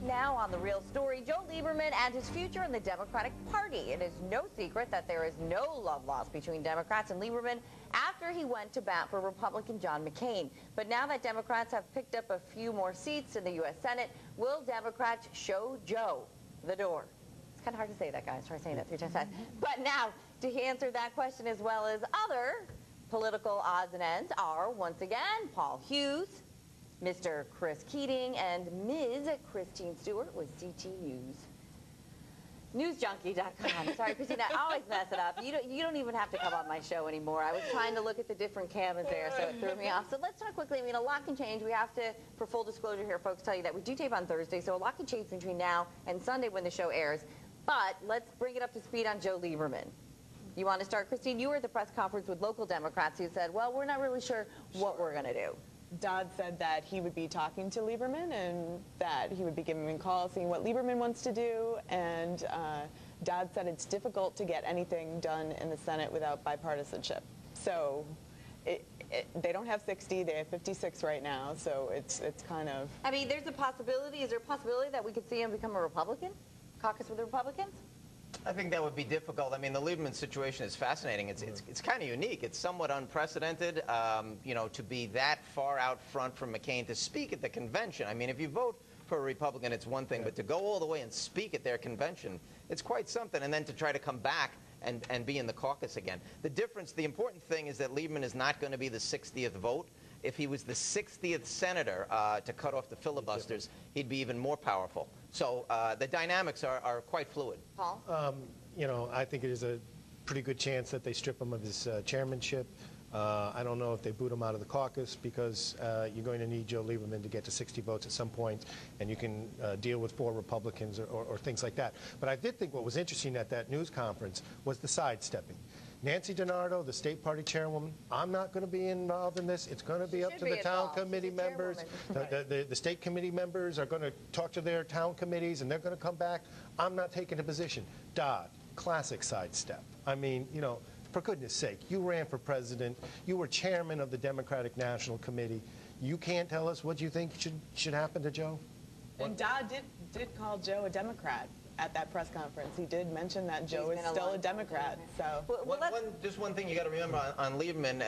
Now on The Real Story, Joe Lieberman and his future in the Democratic Party. It is no secret that there is no love lost between Democrats and Lieberman after he went to bat for Republican John McCain. But now that Democrats have picked up a few more seats in the U.S. Senate, will Democrats show Joe the door? It's kind of hard to say that, guys. Try saying that 3 times fast. But now, to answer that question as well as other political odds and ends are, once again, Paul Hughes, Mr. Chris Keating, and Ms. Christine Stewart with CTU's newsjunkie.com. Sorry, Christine, I always mess it up. You don't even have to come on my show anymore. I was trying to look at the different cameras there, so it threw me off. So let's talk quickly. I mean, a lot can change. We have to, for full disclosure here, folks, tell you that we do tape on Thursday, so a lot can change between now and Sunday when the show airs. But let's bring it up to speed on Joe Lieberman. You want to start, Christine? You were at the press conference with local Democrats who said, well, we're not really sure what we're going to do. Dodd said that he would be talking to Lieberman and that he would be giving him a call, seeing what Lieberman wants to do. And Dodd said it's difficult to get anything done in the Senate without bipartisanship. So they don't have 60, they have 56 right now. So it's kind of... I mean, there's a possibility. Is there a possibility that we could see him become a Republican? Caucus with the Republicans? I think that would be difficult. I mean, the Lieberman situation is fascinating. It's kind of unique. It's somewhat unprecedented, you know, to be that far out front from McCain to speak at the convention. I mean, if you vote for a Republican, it's one thing, but to go all the way and speak at their convention, it's quite something. And then to try to come back and be in the caucus again. The difference, the important thing is that Lieberman is not going to be the 60th vote. If he was the 60th senator to cut off the filibusters, he'd be even more powerful. So the dynamics are quite fluid. Paul? You know, I think it is a pretty good chance that they strip him of his chairmanship. I don't know if they boot him out of the caucus because you're going to need Joe Lieberman to get to 60 votes at some point, and you can deal with 4 Republicans or things like that. But I did think what was interesting at that news conference was the sidestepping. Nancy DiNardo, the state party chairwoman, I'm not going to be involved in this. It's going to be up to the town committee members. The state committee members are going to talk to their town committees, and they're going to come back. I'm not taking a position. Dodd, classic sidestep. I mean, you know, for goodness sake, you ran for president. You were chairman of the Democratic National Committee. You can't tell us what you think should happen to Joe? And Dodd did call Joe a Democrat at that press conference. He did mention that Joe is still a Democrat. So just one thing you got to remember on Lieberman,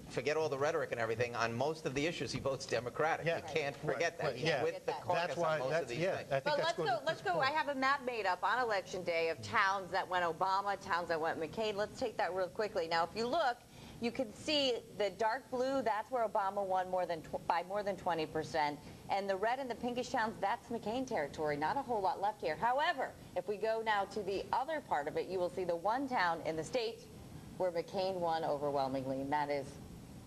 forget all the rhetoric and everything. On most of the issues, he votes Democratic. You can't forget that. He's with the caucus on most of these things. But let's go. I have a map made up on Election Day of towns that went Obama, towns that went McCain. Let's take that real quickly. Now, if you look, you can see the dark blue, that's where Obama won by more than 20%. And the red and the pinkish towns, that's McCain territory. Not a whole lot left here. However, if we go now to the other part of it, you will see the one town in the state where McCain won overwhelmingly, and that is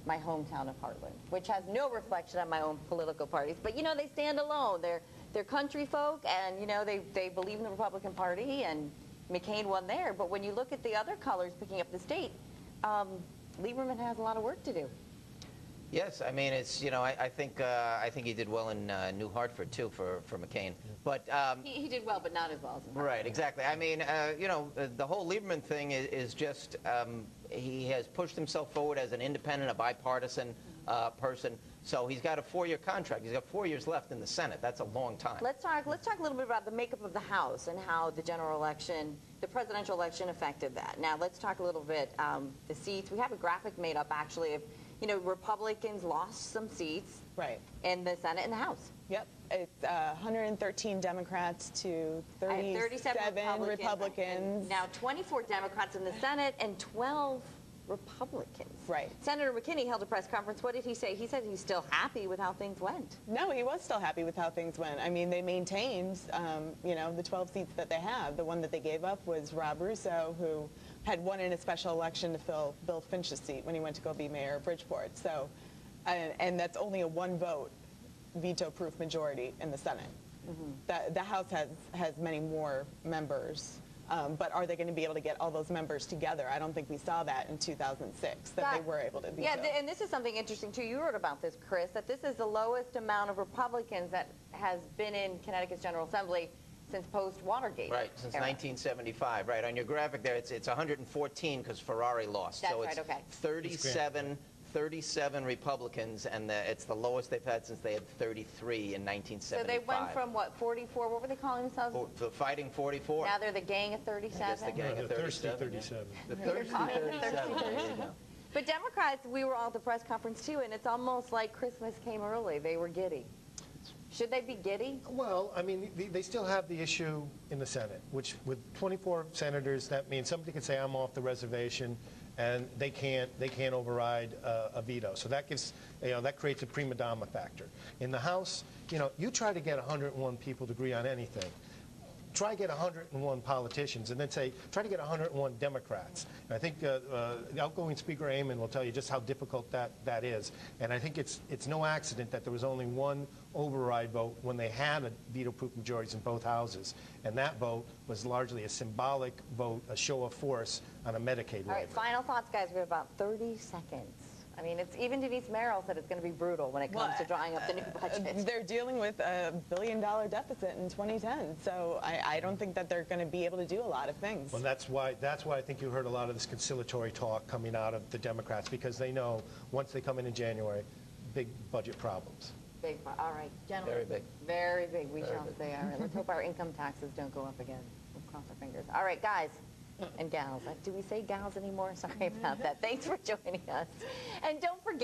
my hometown of Heartland, which has no reflection on my own political parties. But, you know, they stand alone. They're country folk, and, you know, they believe in the Republican Party, and McCain won there. But when you look at the other colors picking up the state, Lieberman has a lot of work to do. Yes, I mean, it's, you know, I think he did well in New Hartford too for McCain, but he did well, but not as well as right, exactly. I mean, you know, the whole Lieberman thing is just he has pushed himself forward as an independent, a bipartisan person. So he's got a 4-year contract. He's got 4 years left in the Senate. That's a long time. Let's talk a little bit about the makeup of the House and how the general election, the presidential election, affected that. Now let's talk a little bit the seats. We have a graphic made up actually of, you know, Republicans lost some seats in the Senate and the House. Yep. It's 113 Democrats to 37 Republicans. Now 24 Democrats in the Senate and 12 Republicans. Right. Senator McKinney held a press conference. What did he say? He said he's still happy with how things went. No, he was still happy with how things went. I mean, they maintained, you know, the 12 seats that they have. The one that they gave up was Rob Russo, who had won in a special election to fill Bill Finch's seat when he went to go be mayor of Bridgeport. So, and that's only a 1-vote veto-proof majority in the Senate. The House has many more members. But are they going to be able to get all those members together? I don't think we saw that in 2006, that they were able to veto. Yeah, and this is something interesting, too. You wrote about this, Chris, that this is the lowest amount of Republicans that has been in Connecticut's General Assembly since post-Watergate. Right, since 1975. Right, on your graphic there, it's 114 because Ferrari lost. That's so it's right, okay. 37 37 Republicans, and it's the lowest they've had since they had 33 in 1975. So they went from, what, 44? What were they calling themselves? The Fighting 44. Now they're the Gang of 37? I guess the Gang of 37. 37. The Thirsty 37. There you go. But Democrats, we were all at the press conference too, and it's almost like Christmas came early. They were giddy. Should they be giddy? Well, I mean, they still have the issue in the Senate, which with 24 senators, that means somebody can say, I'm off the reservation, and they can't override a veto. So that gives, that creates a prima donna factor. In the House, you try to get 101 people to agree on anything. Try to get 101 politicians, and then try to get 101 Democrats. And I think the outgoing Speaker Amon will tell you just how difficult that is. And I think it's no accident that there was only one override vote when they had a veto-proof majorities in both houses. And that vote was largely a symbolic vote, a show of force on a Medicaid waiver. All right, final thoughts, guys. We have about 30 seconds. I mean, even Denise Merrill said it's going to be brutal when it comes to drawing up the new budget. They're dealing with a $1 billion deficit in 2010, so I don't think that they're going to be able to do a lot of things. Well, that's why I think you heard a lot of this conciliatory talk coming out of the Democrats, because they know once they come in January, big budget problems. Big, all right, gentlemen. Very big. Very big, we shall say. All right, let's hope our income taxes don't go up again. We'll cross our fingers. All right, guys. And gals. Do we say gals anymore? Sorry about that. Thanks for joining us. And don't forget.